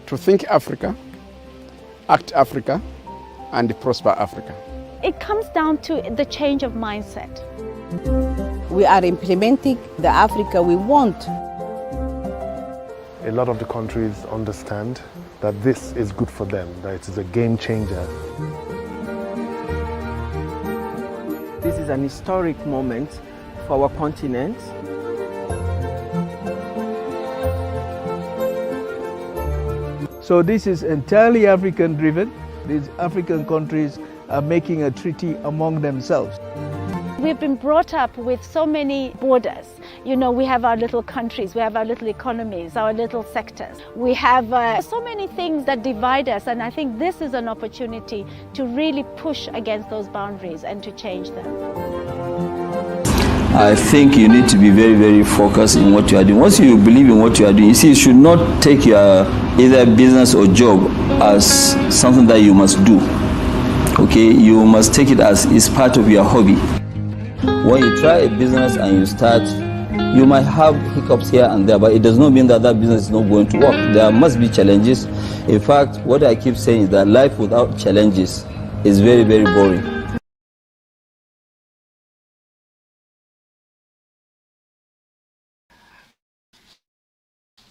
to think Africa, act Africa, and prosper Africa. It comes down to the change of mindset. We are implementing the Africa we want. A lot of the countries understand that this is good for them, that it is a game changer. This is an historic moment for our continent. So this is entirely African driven. These African countries are making a treaty among themselves. We've been brought up with so many borders. You know, we have our little countries, we have our little economies, our little sectors. We have so many things that divide us, and I think this is an opportunity to really push against those boundaries and to change them. I think you need to be very, very focused in what you are doing. Once you believe in what you are doing, you see, you should not take your either business or job as something that you must do. Okay, you must take it as it's part of your hobby. When you try a business and you start, you might have hiccups here and there, but it does not mean that that business is not going to work. There must be challenges. In fact, what I keep saying is that life without challenges is very, very boring.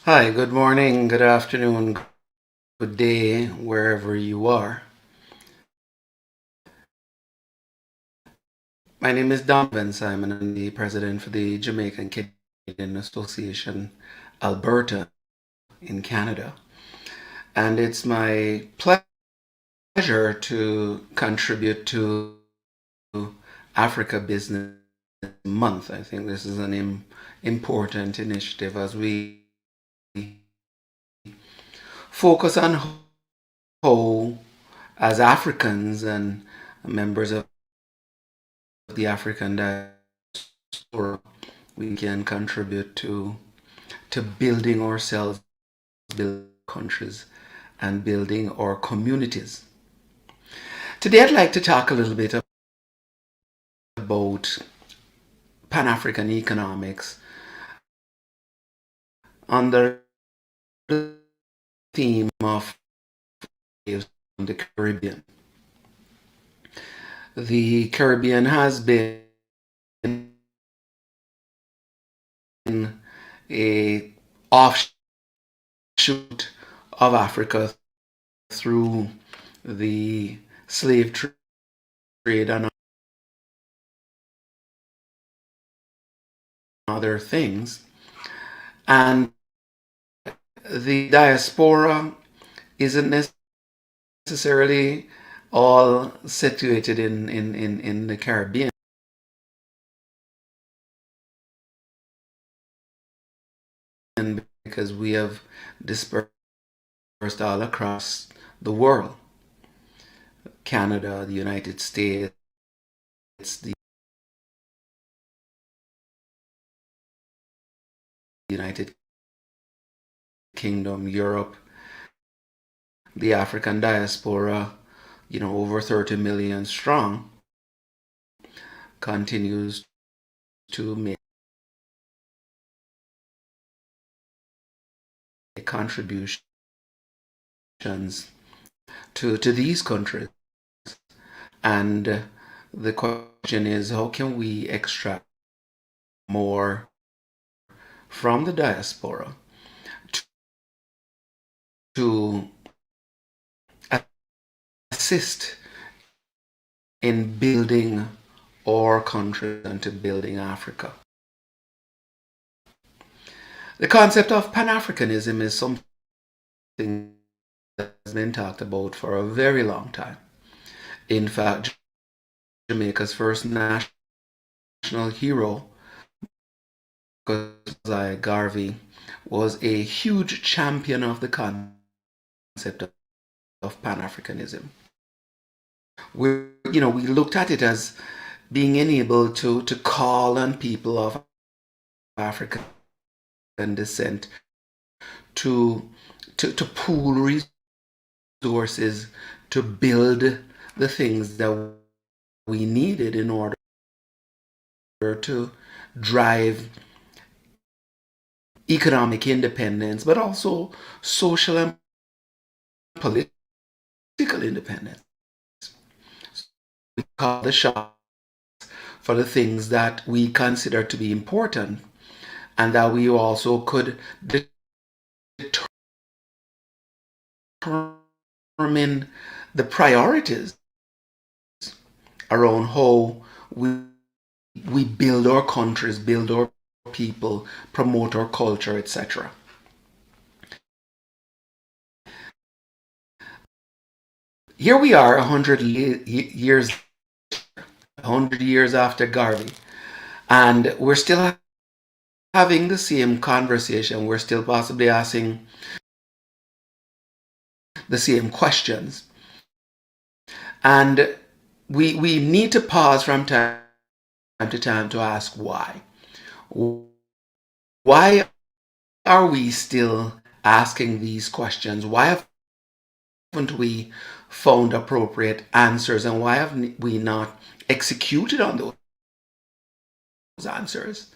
Hi, good morning, good afternoon, good day, wherever you are. My name is Donnovan Simon. I'm the president for the Jamaican Canadian Association, Alberta, in Canada. And it's my pleasure to contribute to Africa Business Month. I think this is an important initiative as we focus on how, as Africans and members of the African diaspora, we can contribute to building ourselves, building countries, and building our communities. Today I'd like to talk a little bit about Pan-African economics under the theme of the Caribbean. The Caribbean has been a offshoot of Africa through the slave trade and other things. And the diaspora isn't necessarily all situated in the Caribbean, because we have dispersed all across the world. Canada, the United States, the United Kingdom, Europe, the African diaspora, you know, over 30 million strong, continues to make contributions to these countries. And the question is, how can we extract more from the diaspora to assist in building our country and to building Africa? The concept of Pan-Africanism is something that has been talked about for a very long time. In fact, Jamaica's first national hero, Garvey, was a huge champion of the concept of Pan-Africanism. We looked at it as being enabled to call on people of African descent to pool resources to build the things that we needed in order to drive economic independence, but also social political independence. We call the shots for the things that we consider to be important, and that we also could determine the priorities around how we build our countries, build our people, promote our culture, etc. Here we are 100 years after Garvey, and we're still having the same conversation. We're still possibly asking the same questions, and we need to pause from time to time to ask why. Why are we still asking these questions? Why haven't we found appropriate answers, and why have we not executed on those answers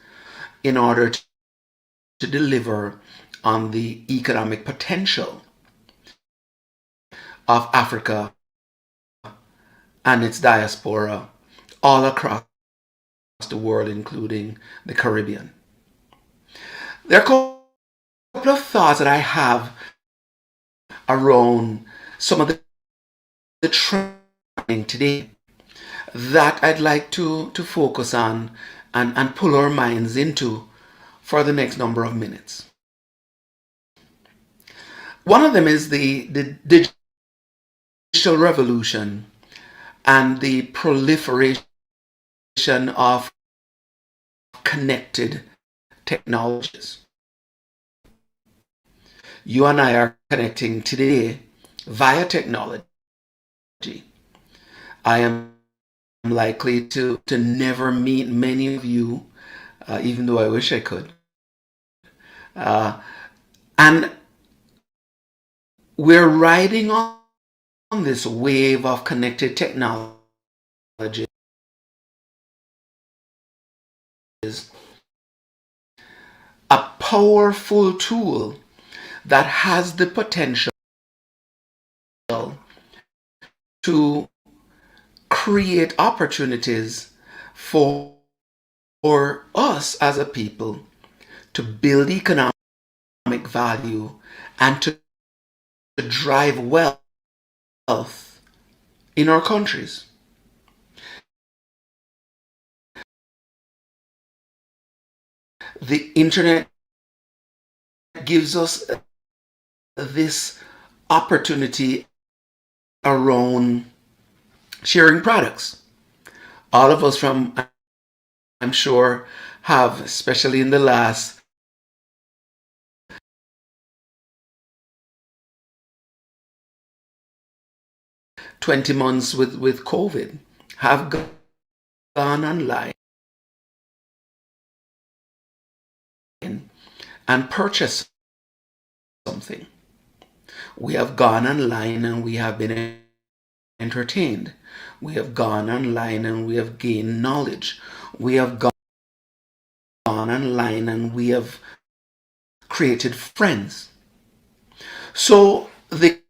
in order to deliver on the economic potential of Africa and its diaspora all across the world, including the Caribbean? There are a couple of thoughts that I have around some of the training today that I'd like to focus on and pull our minds into for the next number of minutes. One of them is the digital revolution and the proliferation of connected technologies. You and I are connecting today via technology. I am likely to never meet many of you, even though I wish I could. And we're riding on this wave of connected technology. A powerful tool that has the potential to create opportunities for us as a people to build economic value and to drive wealth in our countries. The internet gives us this opportunity around sharing products. All of us, I'm sure, have, especially in the last 20 months with COVID, have gone online and purchased something. We have gone online and we have been entertained. We have gone online and we have gained knowledge. We have gone online and we have created friends. So the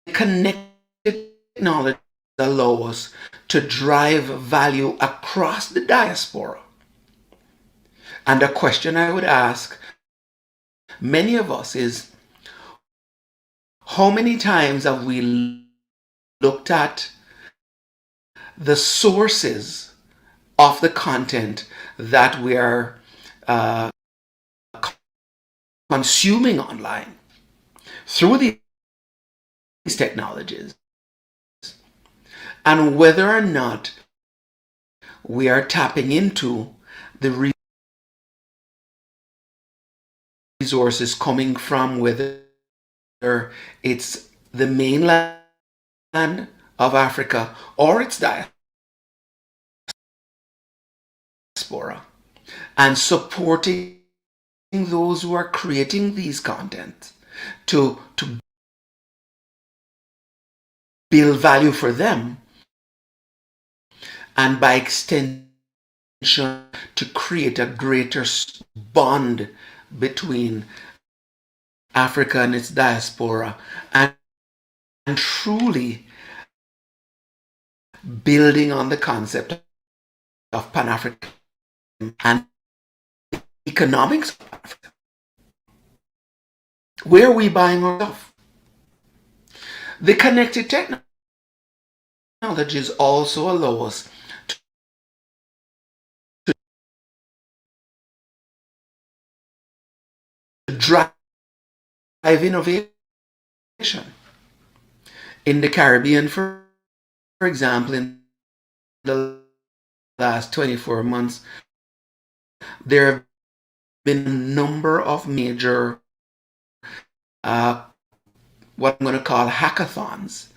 connected technology allows us to drive value across the diaspora. And a question I would ask many of us is, how many times have we looked at the sources of the content that we are consuming online through these technologies, and whether or not we are tapping into the resources coming from, whether it's the mainland of Africa or its diaspora, and supporting those who are creating these content to build value for them, and by extension to create a greater bond between Africa and its diaspora, and truly building on the concept of Pan-African and economics of Africa. Where are we buying our stuff? The connected technologies also allow us to drive innovation. In the Caribbean, for example, in the last 24 months, there have been a number of major, what I'm going to call hackathons,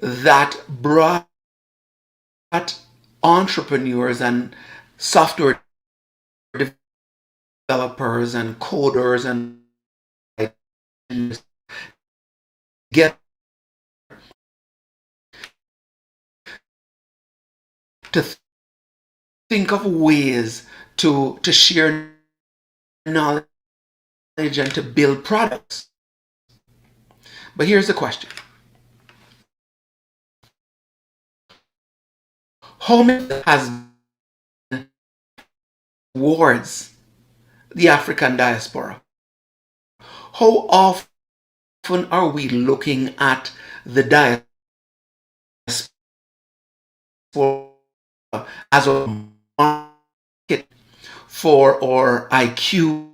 that brought entrepreneurs and software developers and coders and get to think of ways to share knowledge and to build products. But here's the question. How many has towards the African diaspora? How often are we looking at the diaspora as a market for our IQ,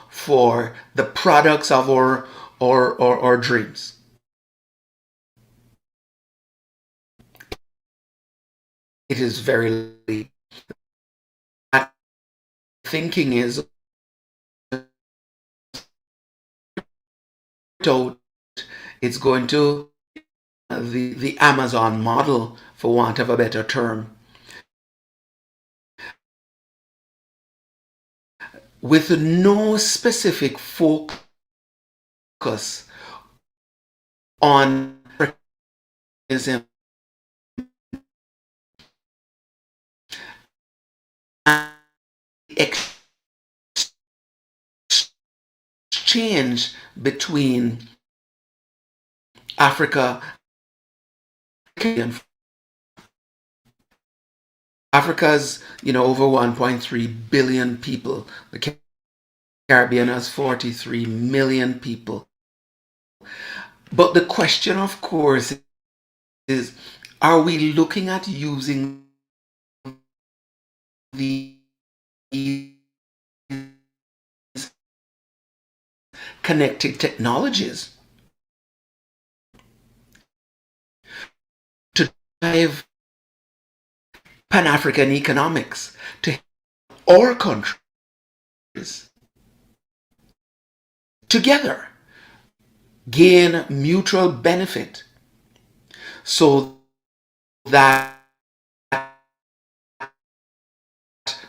for the products of our dreams? It is very late. Thinking is it's going to the Amazon model, for want of a better term, with no specific focus on Africanism and exchange between Africa and Africa's, over 1.3 billion people. The Caribbean has 43 million people. But the question, of course, is, are we looking at using the connected technologies to drive Pan-African economics, to help all countries together gain mutual benefit, so that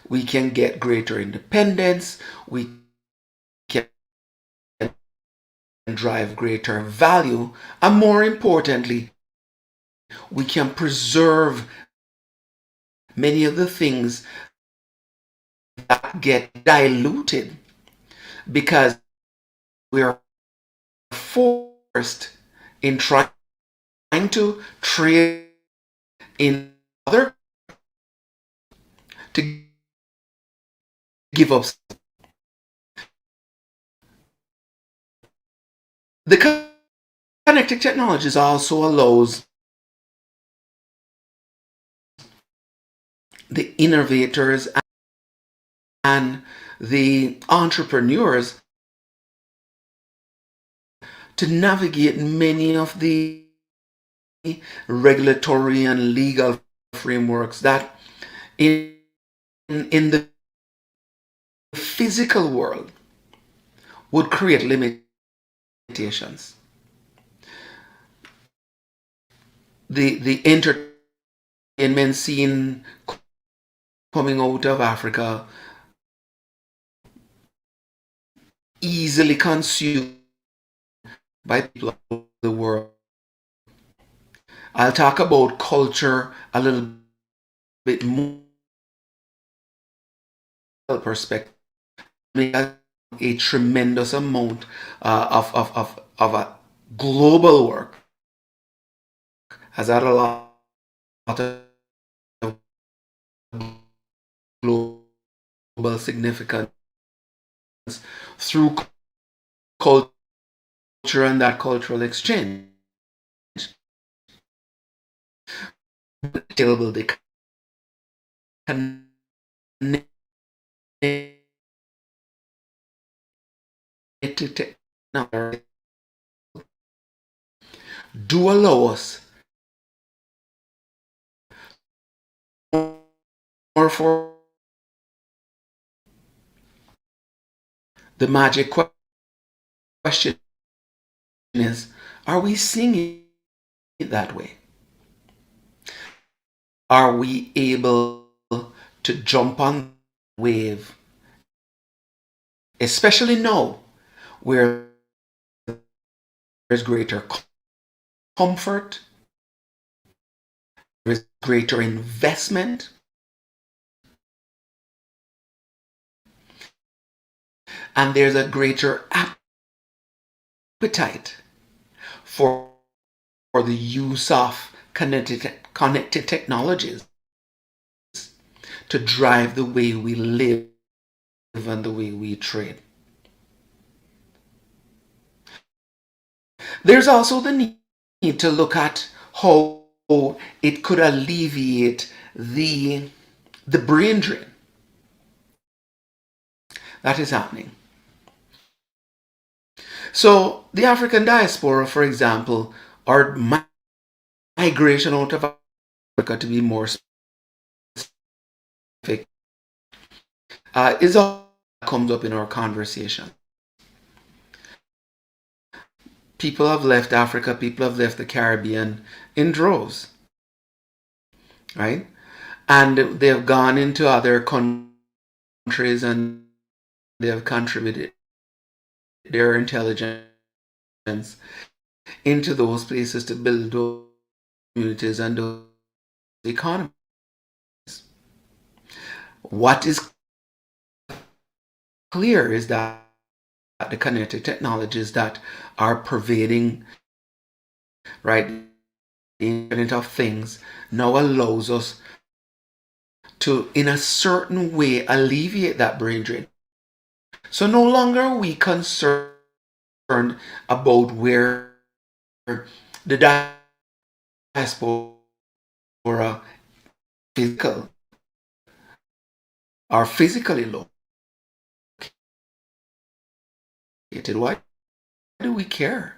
we can get greater independence, we can drive greater value, and more importantly, we can preserve many of the things that get diluted because we are forced in trying to trade in other to give up. The connected technologies also allows the innovators and the entrepreneurs to navigate many of the regulatory and legal frameworks that in the physical world would create limitations. The entertainment scene coming out of Africa, easily consumed by people of the world. I'll talk about culture a little bit more perspective. A tremendous amount of global work has had a lot of global significance through culture and that cultural exchange. Available the do allow us more for the magic question is, are we seeing it that way? Are we able to jump on the wave, especially now where there's greater comfort, there's greater investment, and there's a greater appetite for the use of connected technologies to drive the way we live and the way we trade. There's also the need to look at how it could alleviate the brain drain that is happening. So the African diaspora, for example, or migration out of Africa, to be more specific, is all that comes up in our conversation. People have left Africa, people have left the Caribbean in droves, right? And they've gone into other countries and they have contributed their intelligence into those places to build those communities and those economies. What is clear is that the connected technologies that are pervading, right, the Internet of Things now allows us to, in a certain way, alleviate that brain drain. So no longer are we concerned about where the diaspora physical are physically located. Why do we care?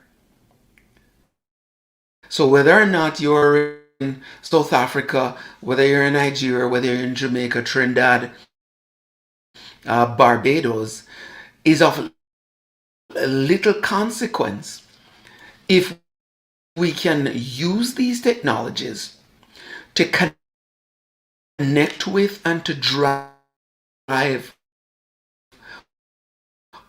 So whether or not you're in South Africa, whether you're in Nigeria, whether you're in Jamaica, Trinidad, Barbados, is of little consequence if we can use these technologies to connect with and to drive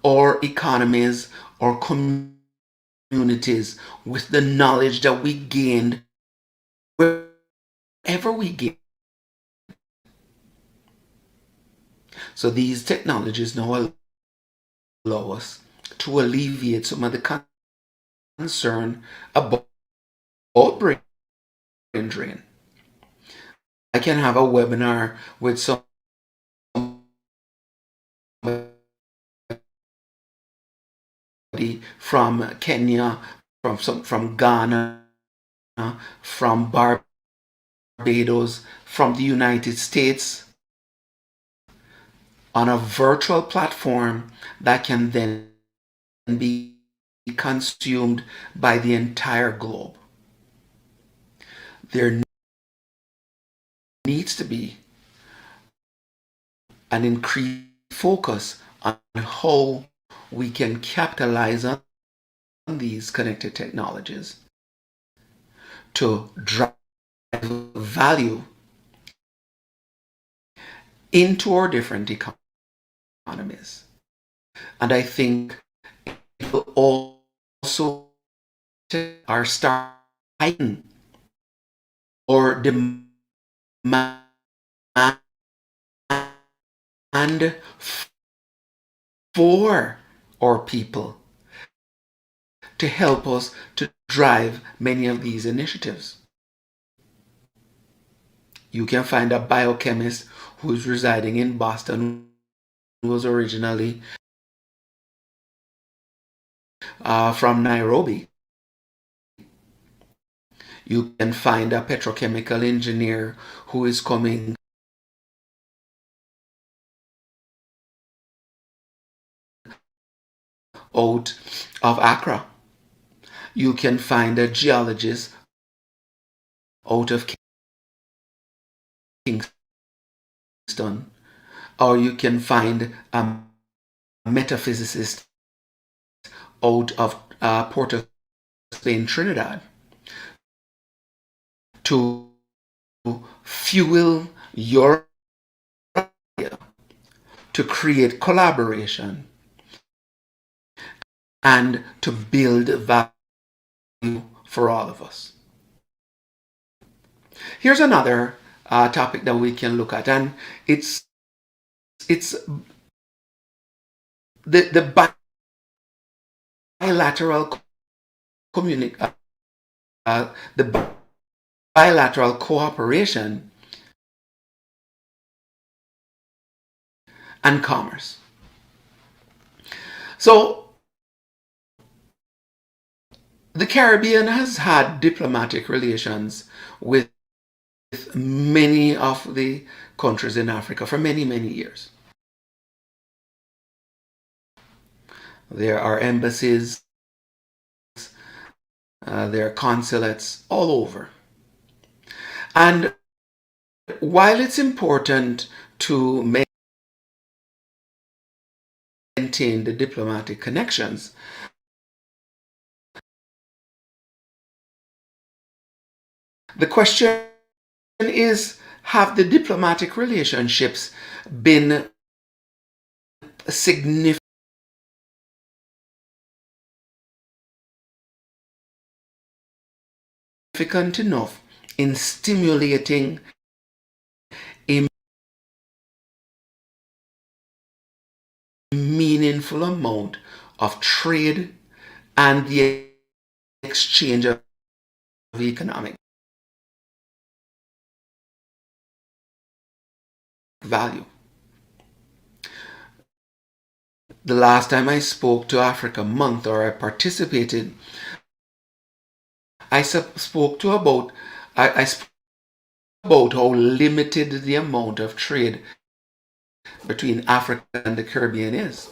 our economies or communities with the knowledge that we gained wherever we get. So these technologies now allow us to alleviate some of the concern about brain drain. I can have a webinar with somebody from Kenya, from Ghana, from Barbados, from the United States, on a virtual platform that can then be consumed by the entire globe. There needs to be an increased focus on how we can capitalize on these connected technologies to drive value into our different economies. And I think it will also our starting or demand for our people to help us to drive many of these initiatives. You can find a biochemist who is residing in Boston, who was originally from Nairobi. You can find a petrochemical engineer who is coming out of Accra. You can find a geologist out of Kingston, or you can find a metaphysicist out of Port of Spain, Trinidad, to fuel your idea, to create collaboration, and to build value for all of us. Here's another topic that we can look at, and it's the bilateral the bilateral cooperation and commerce. So the Caribbean has had diplomatic relations with many of the countries in Africa for many, many years. There are embassies, there are consulates all over. And while it's important to maintain the diplomatic connections, the question is, have the diplomatic relationships been significant enough in stimulating a meaningful amount of trade and the exchange of economic value? The last time I spoke to Africa Month, or I participated, I spoke about how limited the amount of trade between Africa and the Caribbean is.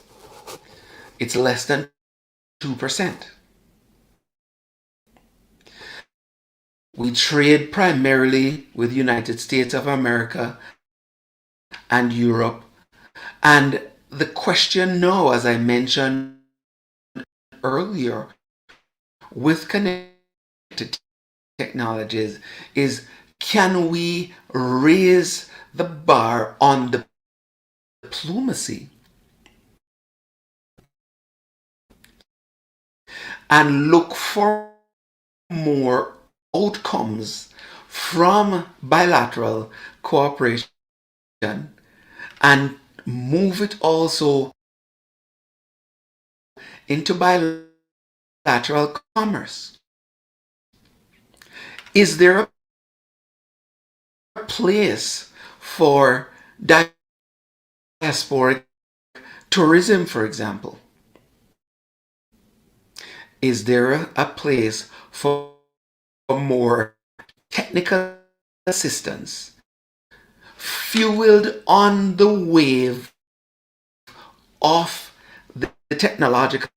It's less than 2%. We trade primarily with the United States of America and Europe. And the question now, as I mentioned earlier, with connected technologies, is can we raise the bar on the diplomacy and look for more outcomes from bilateral cooperation and move it also into bilateral commerce? Is there a place for diasporic tourism, for example? Is there a place for more technical assistance fueled on the wave of the technological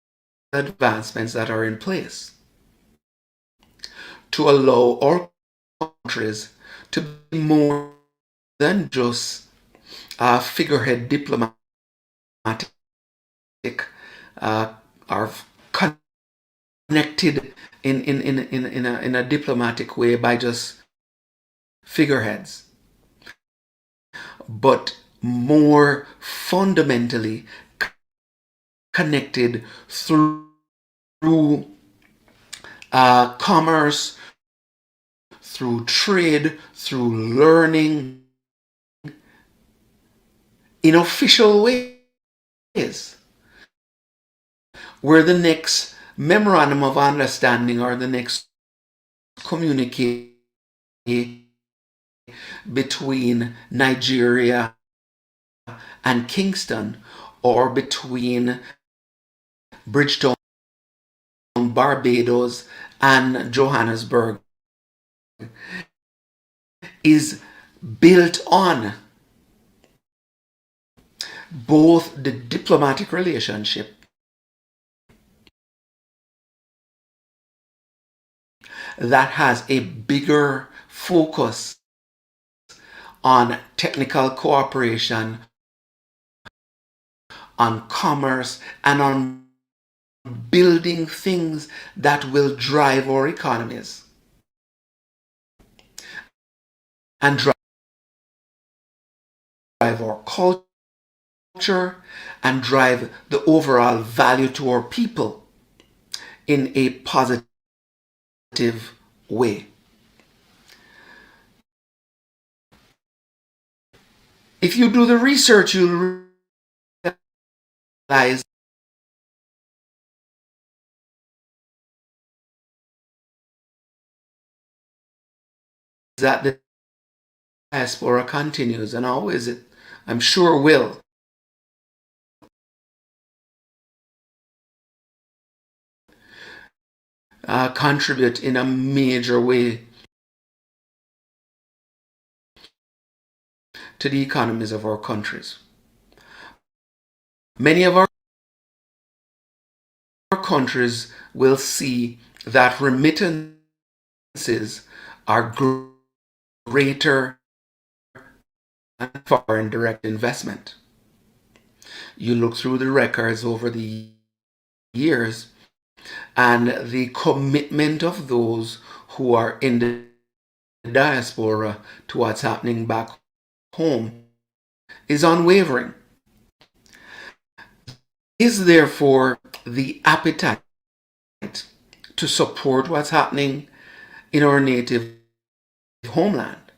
advancements that are in place to allow our countries to be more than just figurehead diplomatic or connected in a diplomatic way by just figureheads, but more fundamentally connected through commerce, through trade, through learning, in official ways, where the next memorandum of understanding or the next communique between Nigeria and Kingston, or between Bridgetown, Barbados, and Johannesburg, is built on both the diplomatic relationship that has a bigger focus on technical cooperation, on commerce, and on building things that will drive our economies and drive our culture and drive the overall value to our people in a positive way. If you do the research, you'll realize that the diaspora continues, and always, I'm sure, will contribute in a major way to the economies of our countries. Many of our countries will see that remittances are greater than foreign direct investment. You look through the records over the years, and the commitment of those who are in the diaspora to what's happening back home is unwavering. Is therefore the appetite to support what's happening in our native homeland.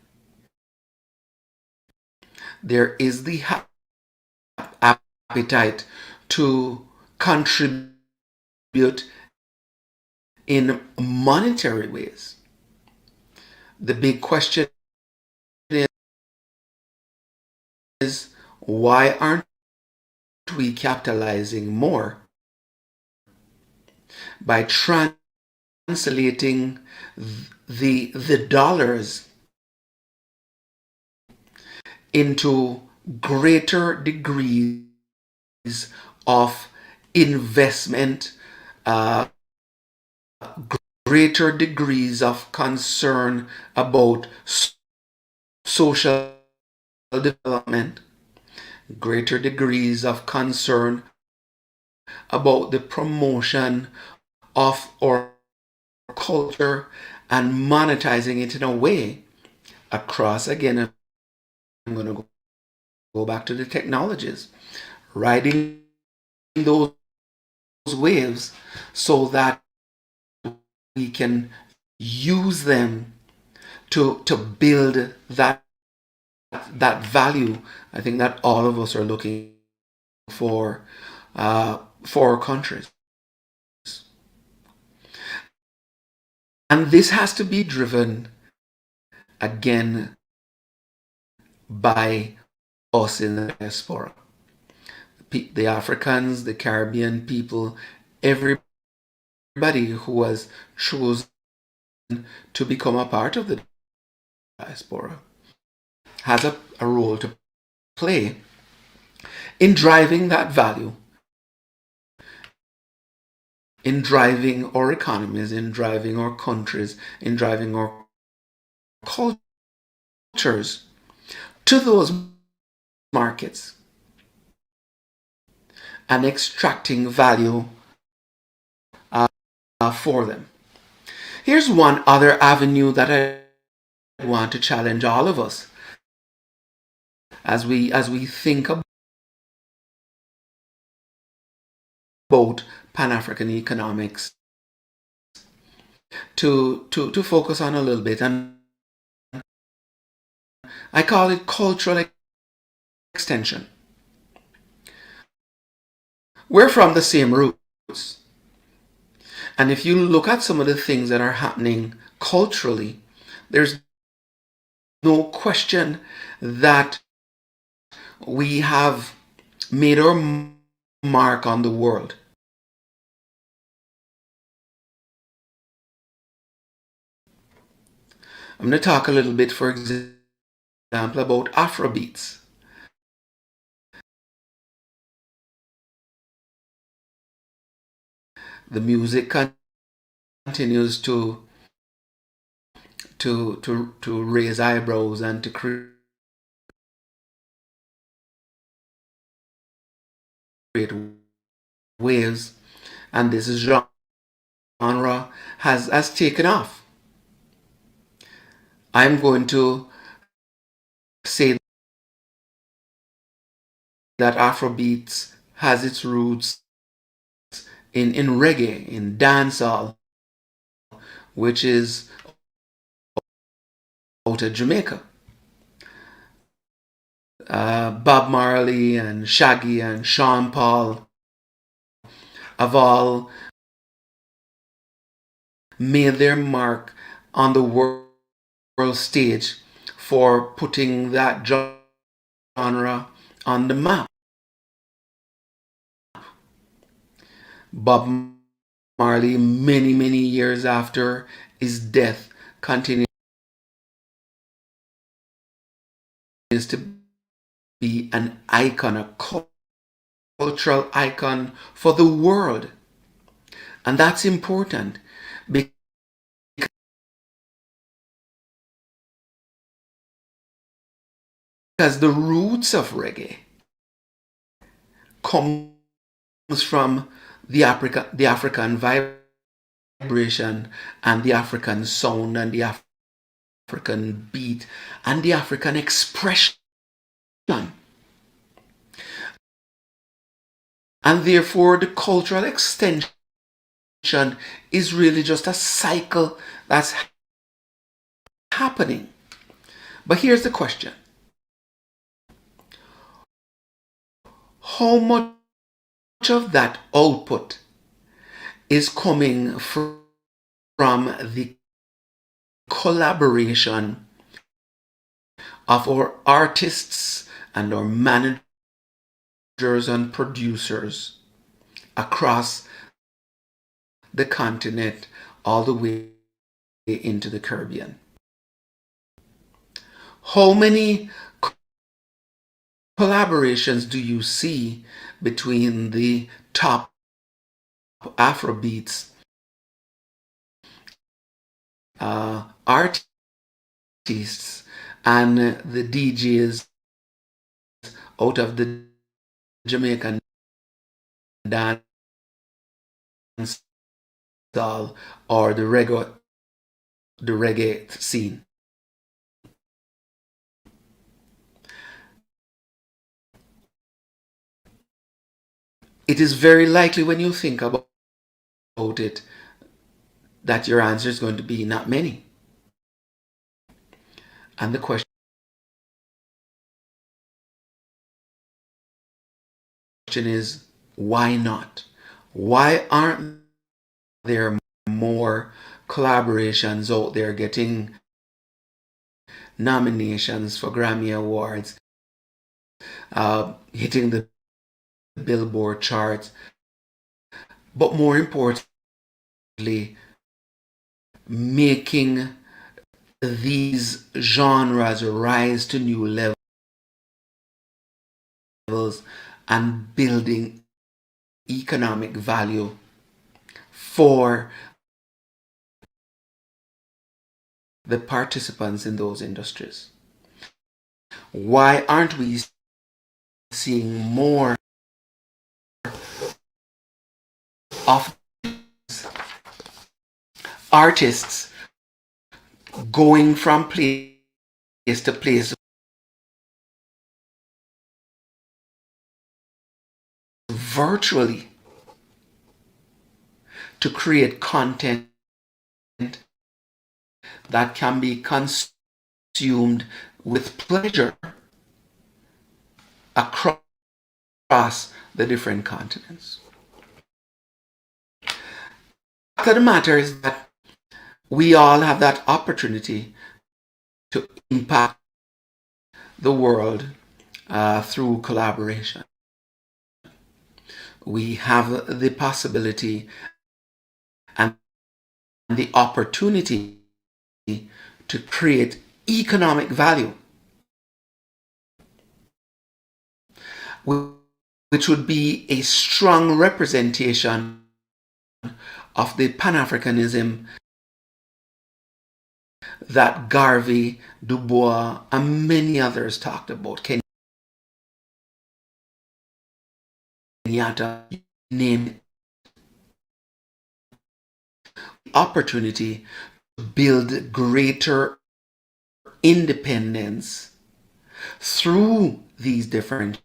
There is the appetite to contribute in monetary ways. The big question is, why aren't we capitalizing more by translating the dollars into greater degrees of investment, greater degrees of concern about social development, greater degrees of concern about the promotion of our culture and monetizing it in a way across, again, I'm going to go back to the technologies, riding those waves so that we can use them to build that value, I think, that all of us are looking for our countries. And this has to be driven, again, by us in the diaspora. The Africans, the Caribbean people, everybody who has chosen to become a part of the diaspora has a role to play in driving that value, in driving our economies, in driving our countries, in driving our cultures to those markets and extracting value for them. Here's one other avenue that I want to challenge all of us as we think about Pan-African economics to focus on a little bit, and I call it cultural extension. We're from the same roots. And if you look at some of the things that are happening culturally, there's no question that we have made our mark on the world. I'm going to talk a little bit, for example, about Afrobeats. The music continues to raise eyebrows and to create waves, and this genre has taken off. I'm going to say that Afrobeats has its roots in reggae, in dancehall, which is out of Jamaica. Bob Marley and Shaggy and Sean Paul have all made their mark on the world stage for putting that genre on the map. Bob Marley, many years after his death, continues to be an icon, a cultural icon for the world. And that's important because the roots of reggae comes from the African vibration and the African sound and the African beat and the African expression. And therefore the cultural extension is really just a cycle that's happening. But here's the question. How much of that output is coming from the collaboration of our artists and our managers and producers across the continent all the way into the Caribbean? How many collaborations do you see between the top Afrobeats artists and the DJs out of the Jamaican dance hall or the reggae scene? It is very likely when you think about it that your answer is going to be not many. And the question is, why not? Why aren't there more collaborations out there getting nominations for Grammy Awards, hitting the Billboard charts, but more importantly, making these genres rise to new levels and building economic value for the participants in those industries? Why aren't we seeing more of artists going from place to place virtually to create content that can be consumed with pleasure across the different continents? of the matter is that we all have that opportunity to impact the world through collaboration. We have the possibility and the opportunity to create economic value, which would be a strong representation of the Pan-Africanism that Garvey, Du Bois, and many others talked about. Kenyatta, name it. Opportunity to build greater independence through these different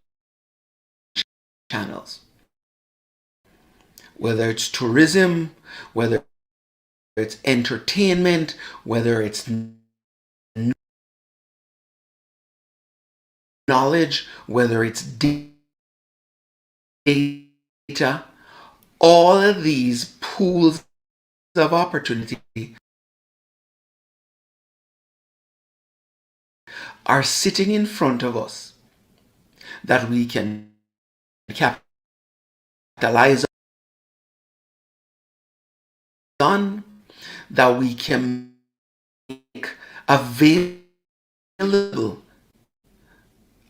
channels. Whether it's tourism, whether it's entertainment, whether it's knowledge, whether it's data, all of these pools of opportunity are sitting in front of us that we can capitalize on, that we can make available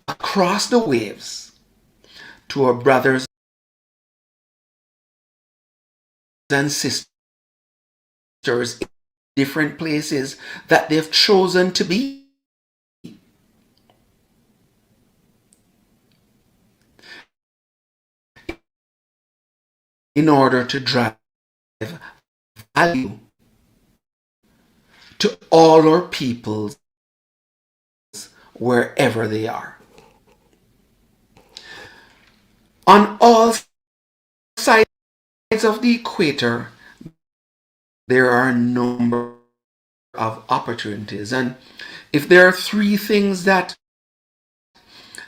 across the waves to our brothers and sisters in different places that they've chosen to be. In order to drive value to all our peoples wherever they are. On all sides of the equator, there are a number of opportunities. And if there are three things that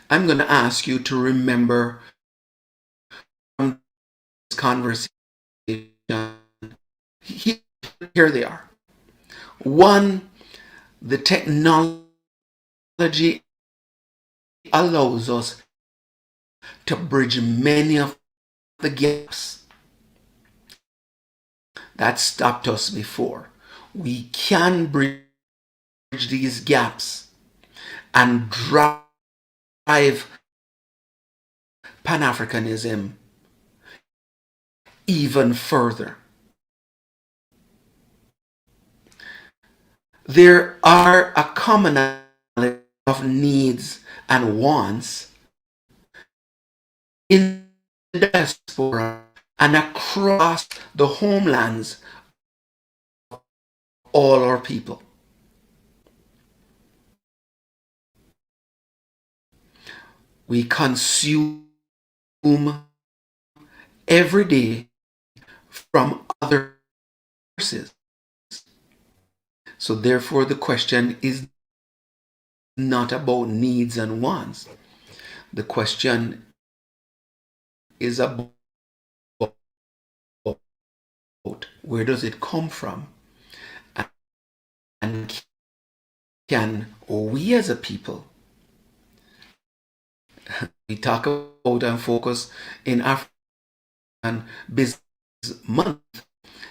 I'm going to ask you to remember from this conversation, here they are. One, the technology allows us to bridge many of the gaps that stopped us before. We can bridge these gaps and drive Pan-Africanism even further. There are a commonality of needs and wants in the diaspora and across the homelands of all our people. We consume every day from other sources. So therefore the question is not about needs and wants. The question is about where does it come from, and can we as a people, we talk about and focus in African Business Month,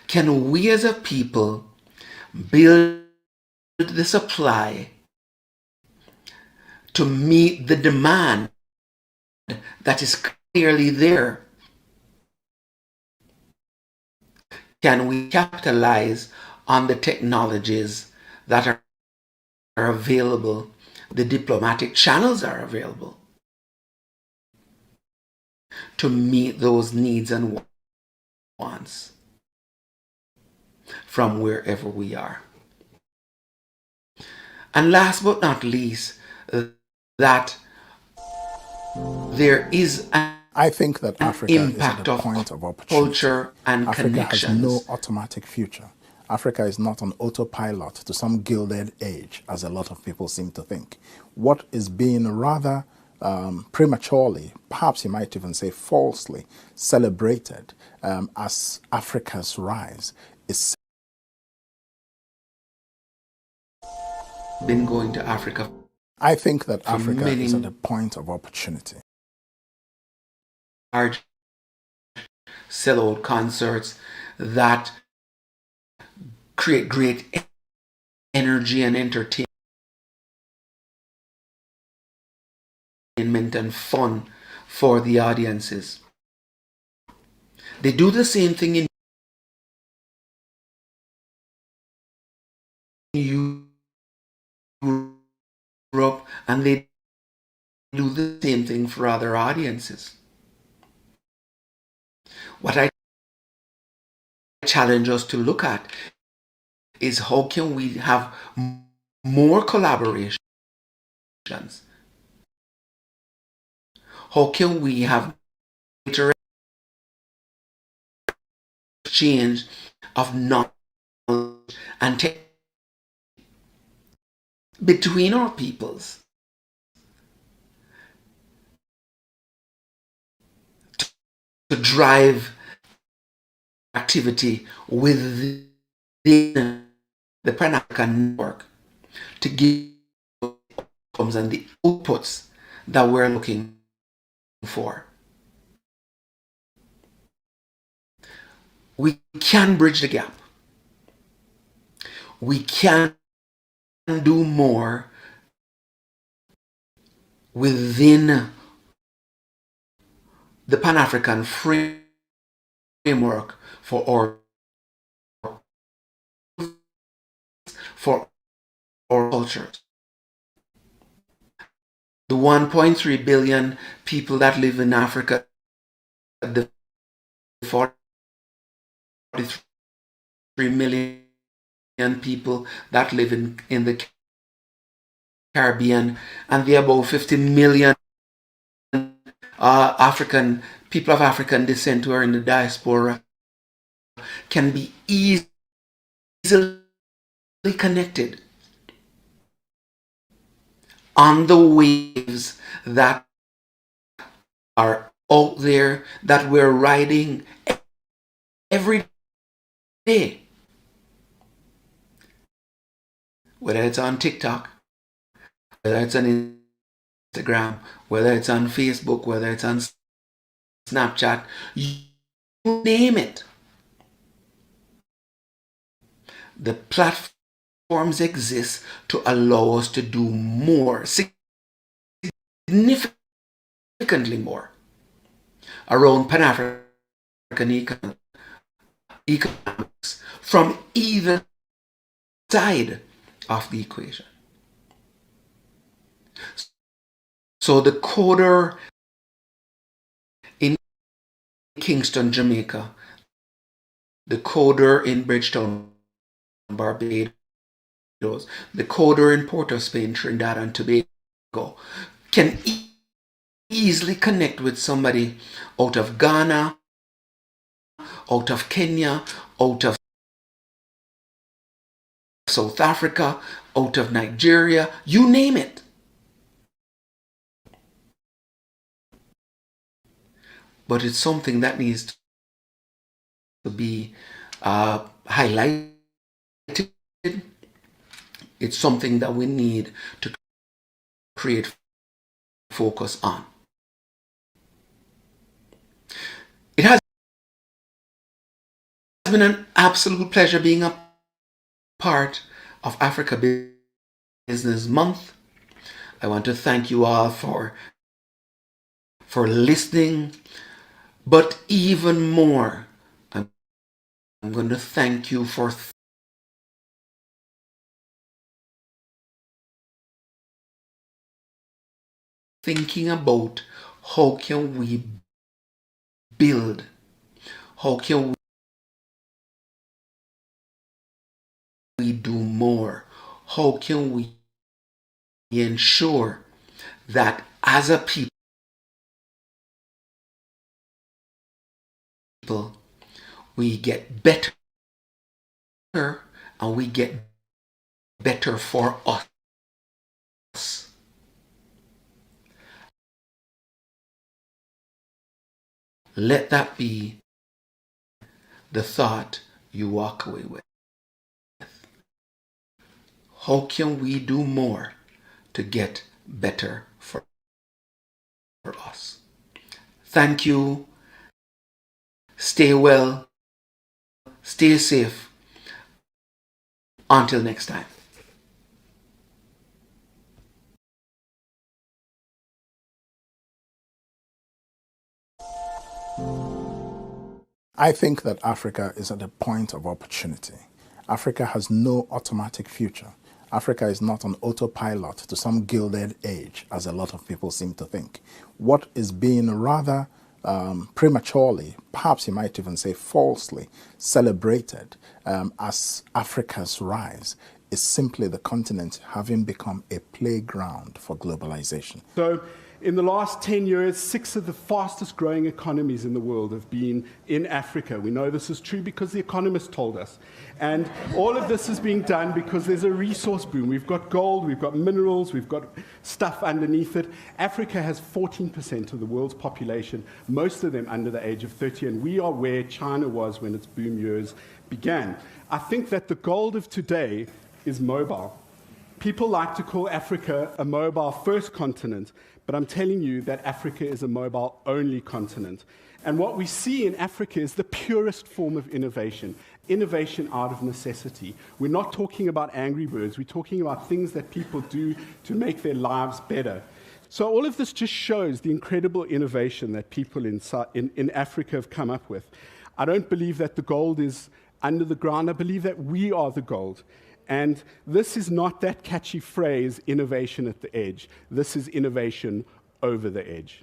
can we as a people build the supply to meet the demand that is clearly there? Can we capitalize on the technologies that are available, the diplomatic channels are available to meet those needs and wants from wherever we are? And last but not least, that there is I think that Africa is at a point of opportunity. Culture and Africa connections. has no automatic future. Africa is not on autopilot to some gilded age, as a lot of people seem to think. What is being rather prematurely, perhaps you might even say falsely, celebrated as Africa's rise is Been going to Africa. I think that For Africa many is at a point of opportunity. large sellout concerts that create great energy and entertainment and fun for the audiences. They do the same thing in Europe, and they do the same thing for other audiences. What I challenge us to look at is how can we have more collaborations? How can we have greater exchange of knowledge and technology between our peoples to drive activity within the Pan-African network to give outcomes and the outputs that we're looking for. We can bridge the gap. We can do more within the Pan-African framework for our cultures. The 1.3 billion people that live in Africa, the 43 million people that live in the Caribbean, and the about 50 million African people of African descent who are in the diaspora can be easily connected on the waves that are out there that we're riding every day. Whether it's on TikTok, whether it's on Instagram, whether it's on Facebook, whether it's on Snapchat, you name it. The platforms exist to allow us to do more, significantly more, around Pan-African economics from either side of the equation. So the coder in Kingston, Jamaica, the coder in Bridgetown, Barbados, the coder in Port of Spain, Trinidad and Tobago can easily connect with somebody out of Ghana, out of Kenya, out of South Africa, out of Nigeria, you name it. But it's something that needs to be highlighted. It's something that we need to create focus on. It has been an absolute pleasure being a part of Africa Business Month. I want to thank you all for listening, but even more, I'm going to thank you for thinking about how can we build, how can we do more, how can we ensure that as a people we get better and we get better for us. Let that be the thought you walk away with? How can we do more to get better for us? Thank you. Stay well. Stay safe. Until next time. I think that Africa is at a point of opportunity. Africa has no automatic future. Africa is not on autopilot to some gilded age, as a lot of people seem to think. What is being rather prematurely, perhaps you might even say falsely, celebrated as Africa's rise is simply the continent having become a playground for globalization. So, in the last 10 years, 6 of the fastest growing economies in the world have been in Africa. We know this is true because The Economist told us. And all of this is being done because there's a resource boom. We've got gold, we've got minerals, we've got stuff underneath it. Africa has 14% of the world's population, most of them under the age of 30, and we are where China was when its boom years began. I think that the gold of today is mobile. People like to call Africa a mobile-first continent, but I'm telling you that Africa is a mobile-only continent. And what we see in Africa is the purest form of innovation out of necessity. We're not talking about Angry Birds, we're talking about things that people do to make their lives better. So all of this just shows the incredible innovation that people in Africa have come up with. I don't believe that the gold is under the ground, I believe that we are the gold. And this is not that catchy phrase, innovation at the edge. This is innovation over the edge.